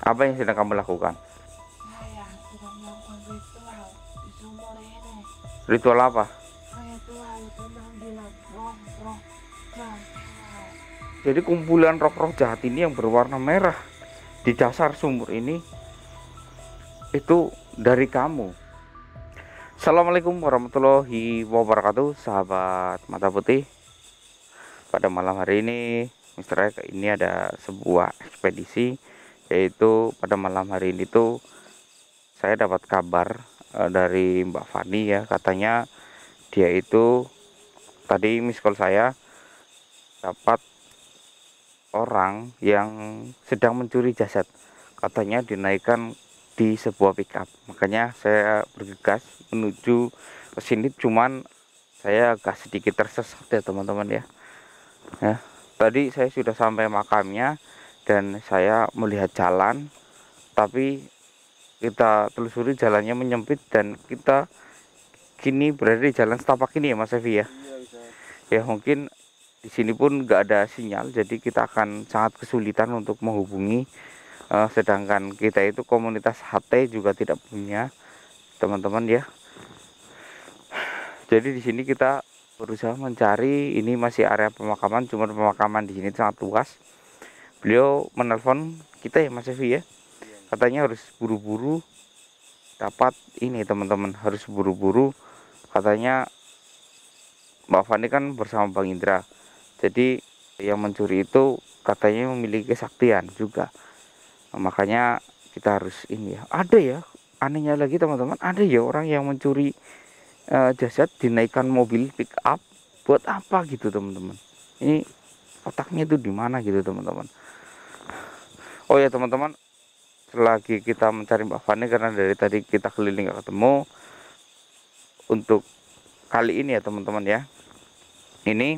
Apa yang sedang kamu lakukan? Saya sedang melakukan ritual di sumur ini. Ritual apa? Ritual pemanggilan roh-roh jahat. Jadi kumpulan roh-roh jahat ini yang berwarna merah di dasar sumur ini itu dari kamu. Assalamualaikum warahmatullahi wabarakatuh, sahabat mata putih. Pada malam hari ini, Mister Eka, ini ada sebuah ekspedisi, yaitu pada malam hari ini tuh saya dapat kabar dari Mbak Fani ya, katanya dia itu tadi miss call saya dapat orang yang sedang mencuri jasad, katanya dinaikkan di sebuah pickup. Makanya saya bergegas menuju ke sini, cuman saya agak sedikit tersesat ya teman-teman ya. Ya, tadi saya sudah sampai makamnya dan saya melihat jalan, tapi kita telusuri jalannya menyempit dan kita kini berada di jalan setapak ini ya Mas Evi ya. Iya bisa. Ya mungkin di sini pun nggak ada sinyal, jadi kita akan sangat kesulitan untuk menghubungi. Sedangkan kita itu komunitas HT juga tidak punya teman-teman ya. Jadi di sini kita berusaha mencari, ini masih area pemakaman, cuma pemakaman di sini sangat luas. Beliau menelpon kita ya Mas Evi ya, Iya. katanya harus buru-buru dapat ini teman-teman, harus buru-buru katanya. Mbak Fani kan bersama Bang Indra, jadi yang mencuri itu katanya memiliki kesaktian juga. Makanya kita harus ini ya, ada ya, anehnya lagi teman-teman, ada ya orang yang mencuri jasad dinaikkan mobil pick up. Buat apa gitu teman-teman, ini otaknya itu di mana gitu teman-teman. Oh ya teman-teman, selagi kita mencari Mbak Fani, karena dari tadi kita keliling gak ketemu, untuk kali ini ya teman-teman ya, ini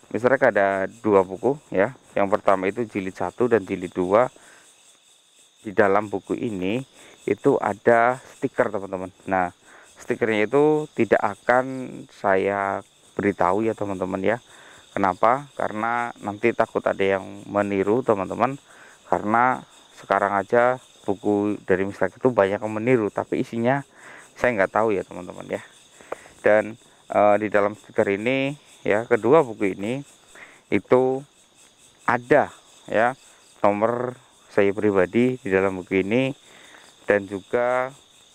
misalnya ada dua buku ya. Yang pertama itu jilid 1 dan jilid 2. Di dalam buku ini itu ada stiker teman-teman. Nah, stikernya itu tidak akan saya beritahu ya teman-teman ya. Kenapa? Karena nanti takut ada yang meniru teman-teman. Karena sekarang aja buku dari Mister itu banyak yang meniru, tapi isinya saya nggak tahu ya teman-teman ya. Dan di dalam stiker ini ya, kedua buku ini itu ada ya nomor saya pribadi di dalam buku ini, dan juga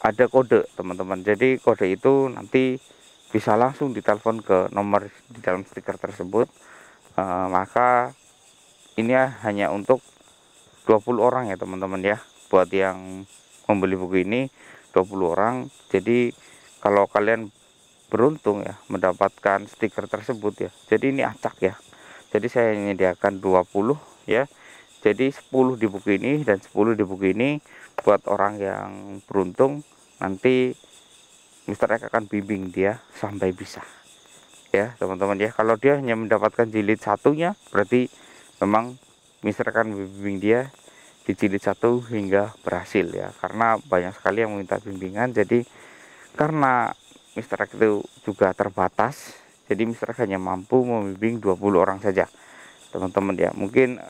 ada kode teman-teman. Jadi kode itu nanti bisa langsung ditelepon ke nomor di dalam stiker tersebut. Maka ini hanya untuk 20 orang ya teman-teman ya, buat yang membeli buku ini 20 orang. Jadi kalau kalian beruntung ya mendapatkan stiker tersebut ya, jadi ini acak ya, jadi saya menyediakan 20 ya, jadi 10 di buku ini dan 10 di buku ini buat orang yang beruntung. Nanti Mister X akan bimbing dia sampai bisa ya teman-teman ya. Kalau dia hanya mendapatkan jilid satunya, berarti memang Mister akan bimbing dia di jilid 1 hingga berhasil ya, karena banyak sekali yang meminta bimbingan. Jadi karena Mister X itu juga terbatas, jadi Mister X hanya mampu membimbing 20 orang saja teman-teman ya. Mungkin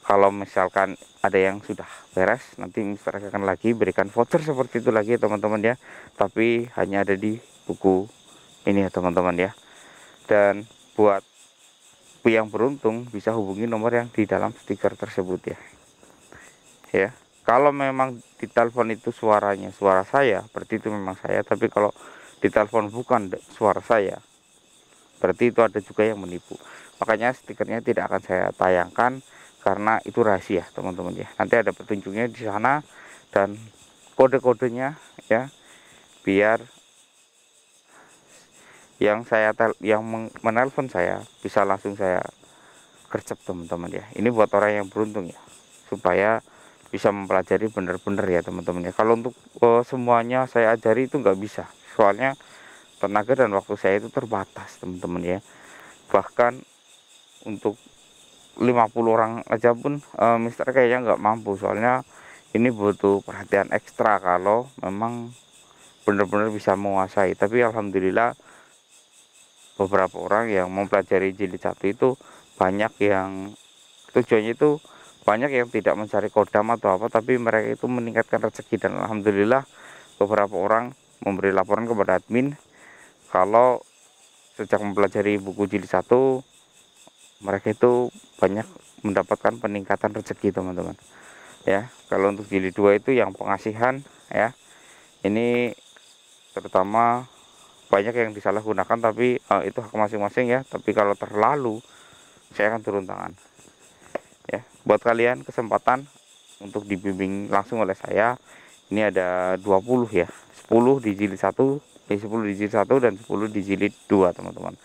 kalau misalkan ada yang sudah beres, nanti Mister X akan lagi berikan voucher seperti itu lagi teman-teman ya, tapi hanya ada di buku ini ya teman-teman ya. Dan buat yang beruntung bisa hubungi nomor yang di dalam stiker tersebut ya. Ya, kalau memang ditelepon itu suaranya suara saya, berarti itu memang saya. Tapi kalau ditelepon bukan suara saya, berarti itu ada juga yang menipu. Makanya stikernya tidak akan saya tayangkan karena itu rahasia teman-teman ya. Nanti ada petunjuknya di sana dan kode-kodenya ya, biar yang menelpon saya bisa langsung saya gercep teman-teman ya. Ini buat orang yang beruntung ya, supaya bisa mempelajari benar-benar ya teman-teman ya. Kalau untuk semuanya saya ajari itu nggak bisa, soalnya tenaga dan waktu saya itu terbatas teman-teman ya. Bahkan untuk 50 orang aja pun Mister kayaknya nggak mampu, soalnya ini butuh perhatian ekstra kalau memang benar-benar bisa menguasai. Tapi alhamdulillah beberapa orang yang mempelajari jilid 1 itu banyak yang tujuannya itu banyak yang tidak mencari kodam atau apa, tapi mereka itu meningkatkan rezeki. Dan alhamdulillah beberapa orang memberi laporan kepada admin kalau sejak mempelajari buku jilid 1 mereka itu banyak mendapatkan peningkatan rezeki, teman-teman. Ya, kalau untuk jilid 2 itu yang pengasihan ya, ini terutama banyak yang disalahgunakan, tapi itu hak masing-masing ya. Tapi kalau terlalu saya akan turun tangan ya. Buat kalian kesempatan untuk dibimbing langsung oleh saya, ini ada 20 ya, 10 di jilid 1, 10 di jilid 1 dan 10 di jilid 2, teman-teman.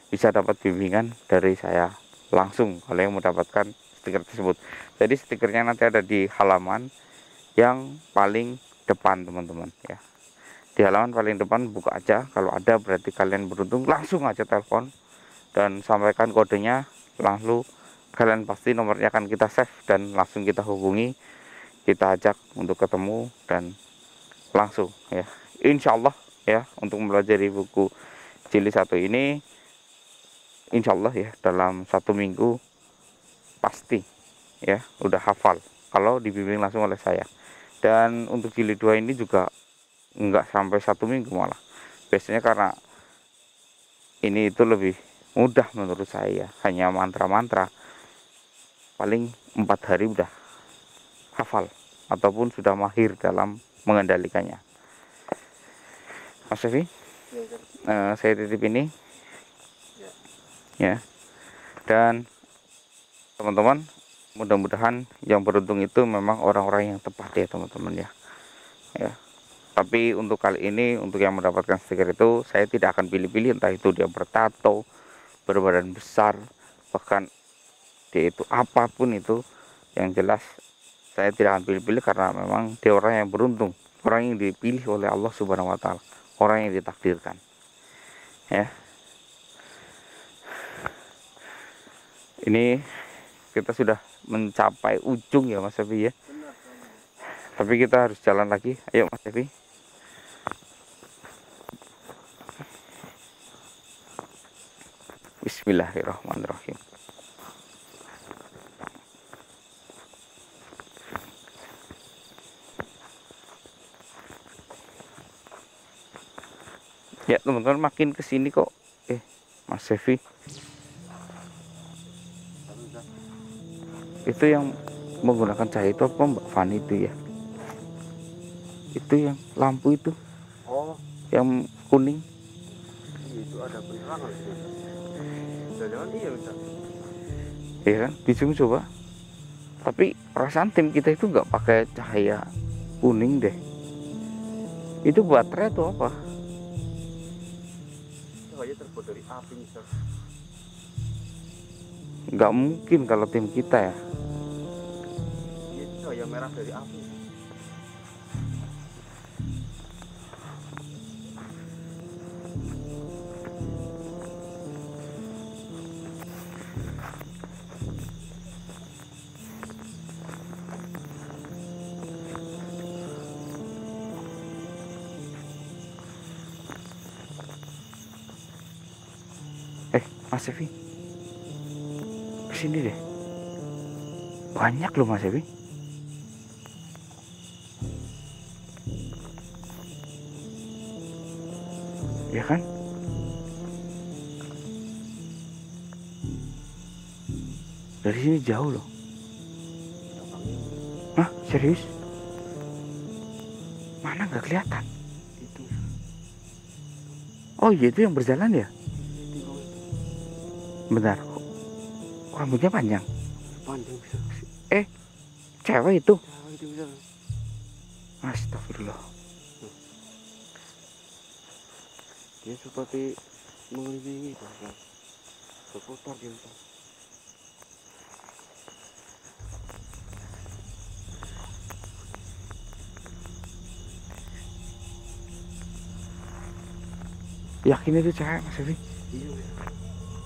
Bisa dapat bimbingan dari saya langsung kalau yang mendapatkan stiker tersebut. Jadi stikernya nanti ada di halaman yang paling depan, teman-teman ya. Di halaman paling depan buka aja, kalau ada berarti kalian beruntung, langsung aja telepon dan sampaikan kodenya, langsung kalian pasti nomornya akan kita save dan langsung kita hubungi, kita ajak untuk ketemu dan langsung ya. Insya Allah ya, untuk mempelajari buku jilid 1 ini insya Allah ya dalam 1 minggu pasti ya udah hafal kalau dibimbing langsung oleh saya. Dan untuk jilid 2 ini juga enggak sampai 1 minggu malah. Biasanya karena ini itu lebih mudah menurut saya, hanya mantra-mantra, paling 4 hari udah hafal ataupun sudah mahir dalam mengendalikannya. Mas Devi, saya titip ini ya. Dan teman-teman, mudah-mudahan yang beruntung itu memang orang-orang yang tepat ya, teman-teman ya. Ya. Tapi untuk kali ini, untuk yang mendapatkan stiker itu, saya tidak akan pilih-pilih, entah itu dia bertato, berbadan besar, bahkan dia itu apapun itu. Yang jelas saya tidak akan pilih-pilih karena memang dia orang yang beruntung, orang yang dipilih oleh Allah Subhanahu wa Ta'ala, orang yang ditakdirkan ya. Ini kita sudah mencapai ujung ya Mas Evi ya. Tapi kita harus jalan lagi. Ayo Mas Evi. Bismillahirrahmanirrahim. Ya teman-teman, makin kesini kok Mas Evi itu yang menggunakan cahaya itu apa Mbak Fani itu ya? Itu yang lampu itu, oh yang kuning itu ada penerangan sih. Jangan iya bisa. ya kan, di zoom coba. Tapi perasaan tim kita itu nggak pakai cahaya kuning deh. Itu baterai atau apa? Cahaya terbuat dari api misal. Nggak mungkin kalau tim kita ya. Iya, cahaya merah dari api. Mas Evi, kesini deh. Banyak loh Mas Evi. Ya kan? Dari sini jauh loh. Hah? Serius? Mana nggak kelihatan? Itu. Oh iya, itu yang berjalan ya? Bentar, kok rambutnya panjang? Panjang bisa. Cewek itu? Cewek itu bisa. Astagfirullah. Dia seperti mengelilingi bahkan berputar dia misal. Yakin itu cewek Mas Evi? Iya bisa.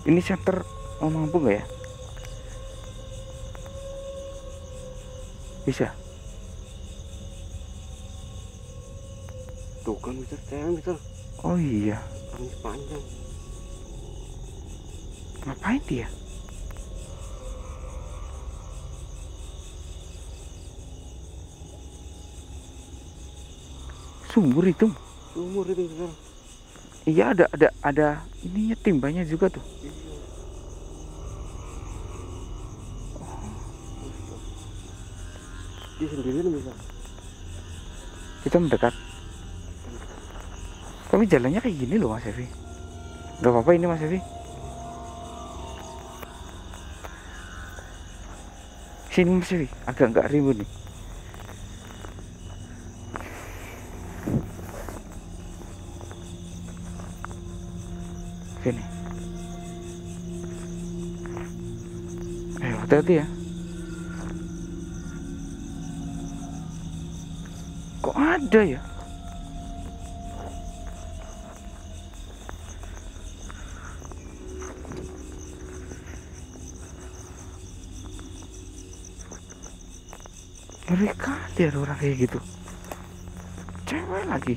Ini center mau mampu nggak ya? Bisa? Tuh kan bisa cewek misal. Oh iya. Rambut panjang. Ngapain dia? sumur itu. Sumur itu sekarang. Iya, ada ininya, timbanya juga tuh. Dia sendirian bisa. Kita mendekat. Tapi jalannya kayak gini loh Mas Evi. Gak apa-apa ini Mas Evi. Sini Mas Evi, agak nggak ribut nih. Sini. Hati-hati ya. Kok ada ya? Ngeri kali ada orang kayak gitu. Cewek lagi.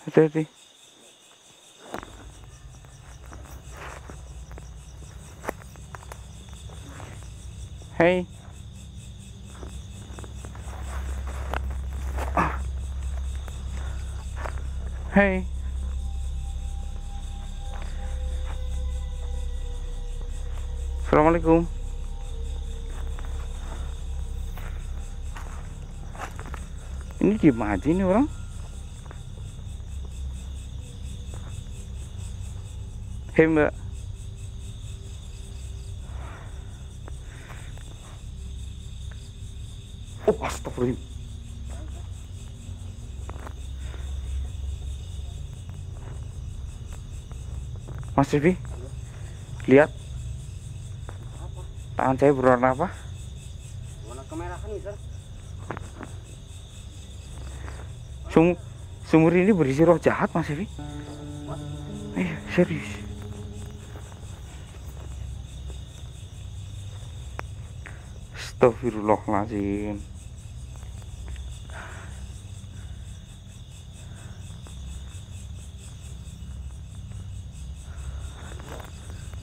Hati-hati. Hey. Hey. Assalamualaikum. Ini diem aja nih orang. Hei Mbak. Oh astagfirullah. Mas Vivi, lihat tangan saya berwarna apa? Warna kemerahan nih, Sir. Sumur ini berisi roh jahat Mas Vivi. Serius. Astagfirullahaladzim.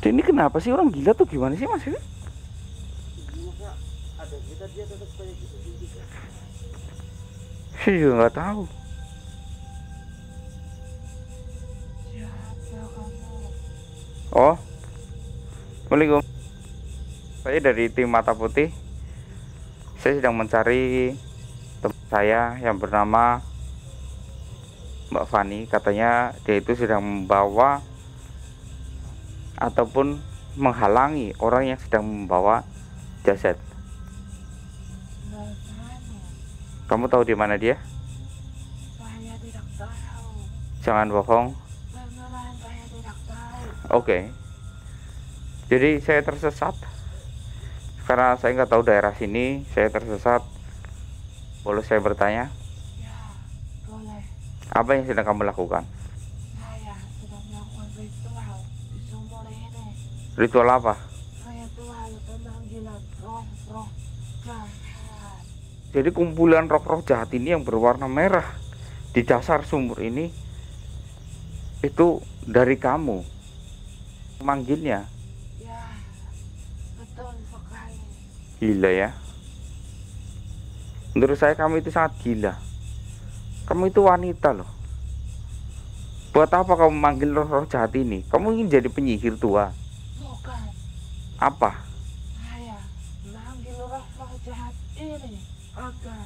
Ini kenapa sih orang gila tuh, gimana sih Mas Vivi? Masa ada kita dia tetap kayak gitu juga. Saya juga nggak tahu. Siapa kamu? Oh, Assalamualaikum. Saya dari tim Mata Putih. Saya sedang mencari teman saya yang bernama Mbak Fani. Katanya dia itu sedang membawa ataupun menghalangi orang yang sedang membawa jasad. Mbak Fani. Kamu tahu di mana dia? Saya tidak tahu. Jangan bohong. Beneran saya tidak tahu. Oke. Jadi saya tersesat. Karena saya nggak tahu daerah sini, saya tersesat. Boleh saya bertanya? Ya, boleh. Apa yang sedang kamu lakukan? Saya sedang melakukan ritual di sumur ini. Ritual apa? Ritual pemanggilan roh-roh jahat. Jadi kumpulan roh-roh jahat ini yang berwarna merah di dasar sumur ini itu dari kamu memanggilnya. Ya, betul sekali. Gila ya. Menurut saya kamu itu sangat gila. Kamu itu wanita loh. Buat apa kamu memanggil roh-roh jahat ini? Kamu ingin jadi penyihir tua? Bukan. Apa? Saya memanggil roh-roh jahat ini agar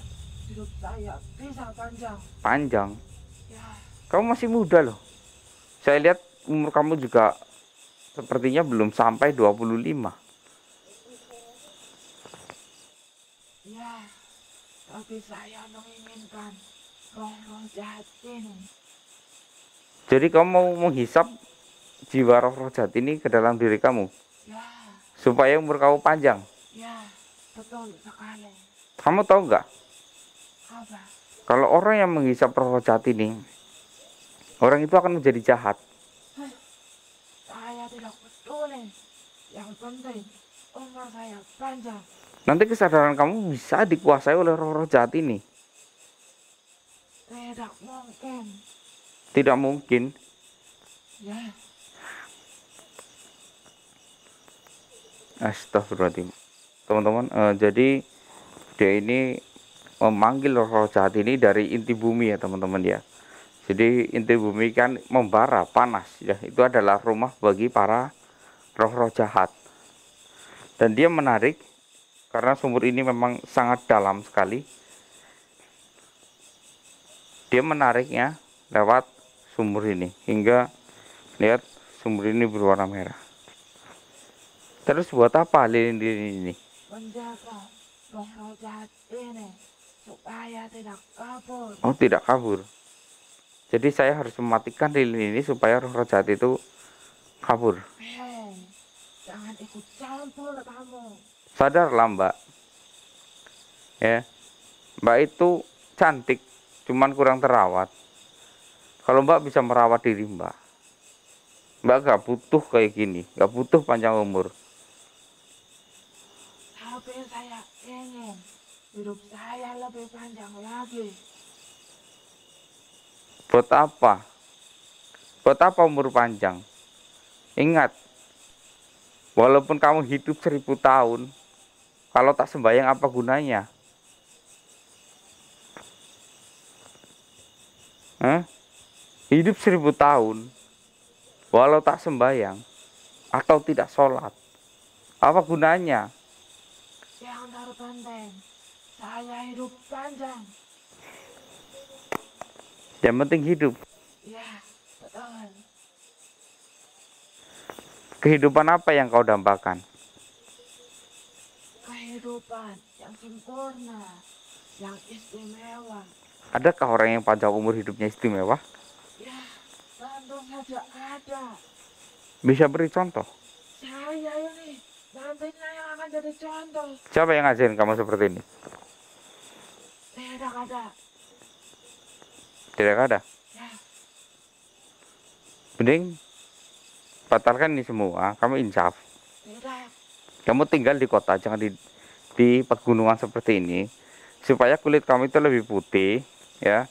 hidup saya bisa panjang. Panjang. Ya, Kamu masih muda loh. Saya lihat umur kamu juga sepertinya belum sampai 25. ya. Tapi saya menginginkan roh-roh jahat ini. Jadi kamu mau menghisap jiwa roh-roh jahat ini ke dalam diri kamu Ya, supaya umur kamu panjang. ya, betul sekali. Kamu tahu nggak? Apa? Kalau orang yang menghisap roh jahat ini, orang itu akan menjadi jahat. Saya tidak peduli. Yang penting umur saya panjang. Nanti kesadaran kamu bisa dikuasai oleh roh-roh jahat ini. Tidak mungkin. Tidak mungkin. Ya, Astagfirullahaladzim. Teman-teman, jadi dia ini memanggil roh-roh jahat ini dari inti bumi ya teman-teman ya. Jadi inti bumi kan membara, panas ya. Itu adalah rumah bagi para roh-roh jahat. Dan dia menarik karena sumur ini memang sangat dalam sekali. Dia menariknya lewat sumur ini hingga lihat sumur ini berwarna merah. Terus buat apa lilin-lilin ini? menjaga roh jahat ini supaya tidak kabur. Oh, tidak kabur. Jadi saya harus mematikan lilin ini supaya roh-roh jahat itu kabur. Hei, jangan ikut campur kamu. Sadarlah Mbak. Ya, Mbak itu cantik, cuman kurang terawat. Kalau Mbak bisa merawat diri Mbak, Mbak gak butuh kayak gini, gak butuh panjang umur. Tapi saya ingin hidup saya lebih panjang lagi. Buat apa? Buat apa umur panjang? Ingat, walaupun kamu hidup 1000 tahun, kalau tak sembahyang apa gunanya? Hah? Hidup 1000 tahun, walau tak sembahyang atau tidak sholat, apa gunanya? Yang terpenting, saya hidup panjang. Yang penting hidup. Ya, betul. Kehidupan apa yang kau dambakan? Kehidupan yang sempurna, yang istimewa. Adakah orang yang panjang umur hidupnya istimewa? Ya, tentu saja ada. Bisa beri contoh? Saya ini nantinya yang akan jadi contoh. Siapa yang ngajarin kamu seperti ini? Tidak ada. Tidak ada. Ya, Mending batalkan ini semua. Kamu insaf. tidak. Kamu tinggal di kota, jangan di pegunungan seperti ini, supaya kulit kamu itu lebih putih, ya.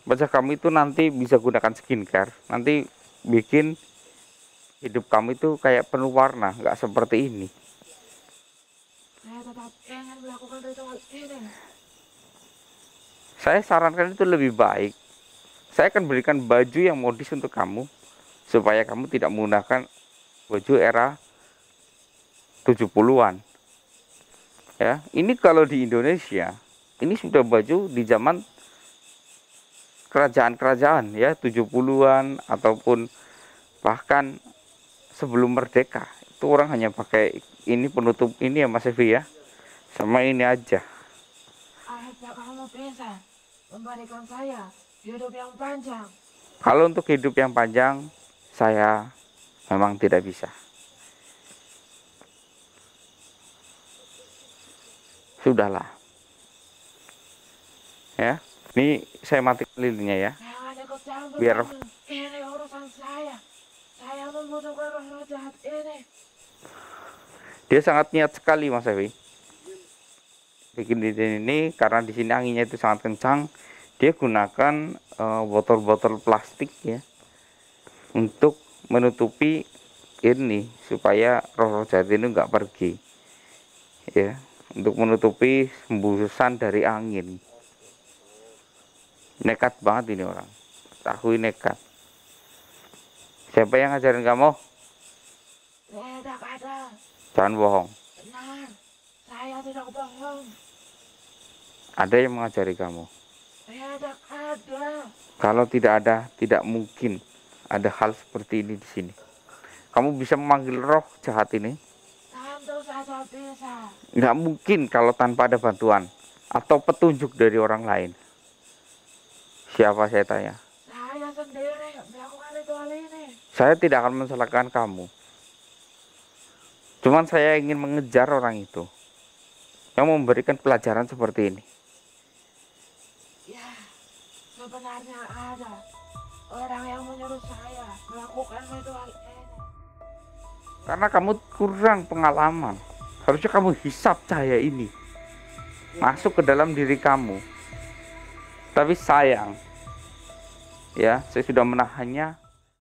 Wajah kamu itu nanti bisa gunakan skincare, nanti bikin hidup kamu itu kayak penuh warna, nggak seperti ini. Saya tetap ingin melakukan ritual ini. Saya sarankan itu lebih baik. Saya akan berikan baju yang modis untuk kamu, supaya kamu tidak menggunakan baju era 70-an. Ya, ini kalau di Indonesia, ini sudah baju di zaman kerajaan-kerajaan ya, 70-an ataupun bahkan sebelum merdeka. Itu orang hanya pakai ini penutup ini ya Mas Evi ya. Sama ini aja. Apa kamu bisa memberikan saya hidup yang panjang? Kalau untuk hidup yang panjang, saya memang tidak bisa. Sudahlah. Ya, ini saya matikan lilinnya ya. Jangan ikut campur Biar kamu. Ini urusan saya. Saya membutuhkan roh jahat ini. dia sangat niat sekali Mas Evi. Bikin ini karena di sini anginnya itu sangat kencang. Dia gunakan botol-botol plastik ya untuk menutupi ini supaya roh-roh jahat ini nggak pergi ya, untuk menutupi hembusan dari angin. Nekat banget ini orang, takui nekat. Siapa yang ngajarin kamu? Tidak ada. Jangan bohong. Benar. Saya tidak bohong. Ada yang mengajari kamu. Tidak ada. Kalau tidak ada, tidak mungkin ada hal seperti ini di sini. Kamu bisa memanggil roh jahat ini? Tentu saja bisa. Nggak mungkin kalau tanpa ada bantuan atau petunjuk dari orang lain. Siapa saya tanya? Saya sendiri melakukan ritual ini. Saya tidak akan mencelakakan kamu. Cuman saya ingin mengejar orang itu yang memberikan pelajaran seperti ini. Ya, sebenarnya ada orang yang menyuruh saya melakukan ritual ini. Karena kamu kurang pengalaman. Harusnya kamu hisap cahaya ini masuk ke dalam diri kamu. Tapi sayang, ya, saya sudah menahannya